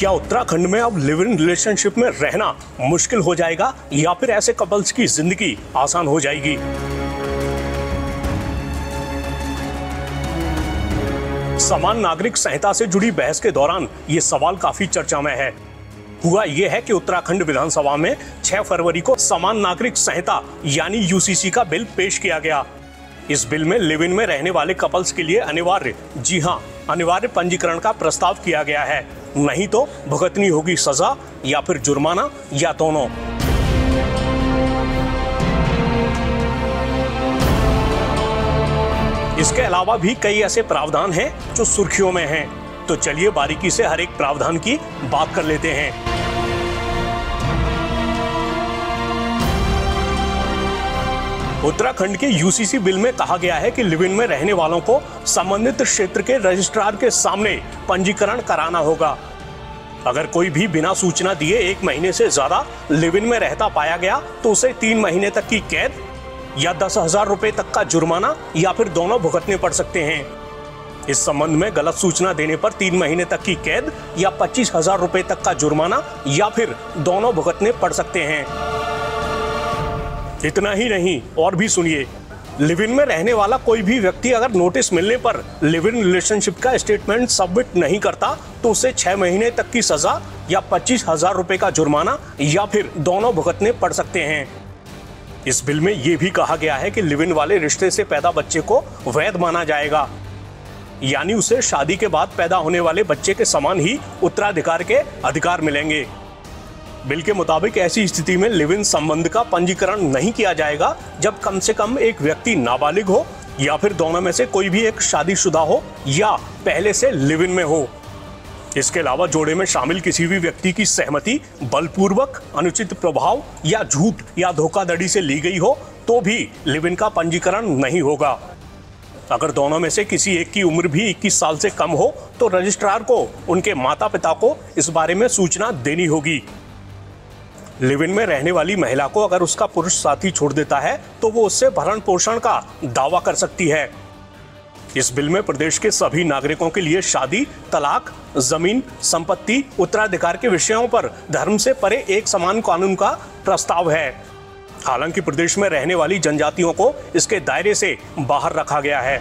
क्या उत्तराखंड में अब लिव इन रिलेशनशिप में रहना मुश्किल हो जाएगा या फिर ऐसे कपल्स की जिंदगी आसान हो जाएगी? समान नागरिक संहिता से जुड़ी बहस के दौरान ये सवाल काफी चर्चा में है। हुआ यह है कि उत्तराखंड विधानसभा में 6 फरवरी को समान नागरिक संहिता यानी यूसीसी का बिल पेश किया गया। इस बिल में लिव इन में रहने वाले कपल्स के लिए अनिवार्य पंजीकरण का प्रस्ताव किया गया है, नहीं तो भुगतनी होगी सजा या फिर जुर्माना या दोनों। इसके अलावा भी कई ऐसे प्रावधान हैं जो सुर्खियों में हैं, तो चलिए बारीकी से हर एक प्रावधान की बात कर लेते हैं। उत्तराखंड के यूसीसी बिल में कहा गया है कि लिव इन में रहने वालों को संबंधित क्षेत्र के रजिस्ट्रार के सामने पंजीकरण कराना होगा। अगर कोई भी बिना सूचना दिए 1 महीने से ज्यादा लिव इन में रहता पाया गया तो उसे 3 महीने तक की कैद या 10,000 रुपए तक का जुर्माना या फिर दोनों भुगतने पड़ सकते हैं। इस संबंध में गलत सूचना देने पर 3 महीने तक की कैद या 25,000 रुपए तक का जुर्माना या फिर दोनों भुगतने पड़ सकते हैं। इतना ही नहीं, और भी सुनिए, लिव इन में रहने वाला कोई भी व्यक्ति अगर नोटिस मिलने पर लिव इन रिलेशनशिप का स्टेटमेंट सबमिट नहीं करता तो उसे 6 महीने तक की सजा या 25,000 रुपए का जुर्माना या फिर दोनों भुगतने पड़ सकते हैं। इस बिल में यह भी कहा गया है कि लिव इन वाले रिश्ते से पैदा बच्चे को वैध माना जाएगा, यानी उसे शादी के बाद पैदा होने वाले बच्चे के समान ही उत्तराधिकार के अधिकार मिलेंगे। बिल के मुताबिक ऐसी स्थिति में लिव इन संबंध का पंजीकरण नहीं किया जाएगा जब कम से कम एक व्यक्ति नाबालिग हो या फिर दोनों में से कोई भी एक शादीशुदा हो या पहले से लिव इन में हो। इसके अलावा जोड़े में शामिल किसी भी व्यक्ति की सहमति बलपूर्वक, अनुचित प्रभाव या झूठ या धोखाधड़ी से ली गई हो तो भी लिव इन का पंजीकरण नहीं होगा। अगर दोनों में से किसी एक की उम्र भी 21 साल से कम हो तो रजिस्ट्रार को उनके माता पिता को इस बारे में सूचना देनी होगी। लिव इन में रहने वाली महिला को अगर उसका पुरुष साथी छोड़ देता है तो वो उससे भरण पोषण का दावा कर सकती है। इस बिल में प्रदेश के सभी नागरिकों के लिए शादी, तलाक, जमीन, संपत्ति, उत्तराधिकार के विषयों पर धर्म से परे एक समान कानून का प्रस्ताव है। हालांकि प्रदेश में रहने वाली जनजातियों को इसके दायरे से बाहर रखा गया है।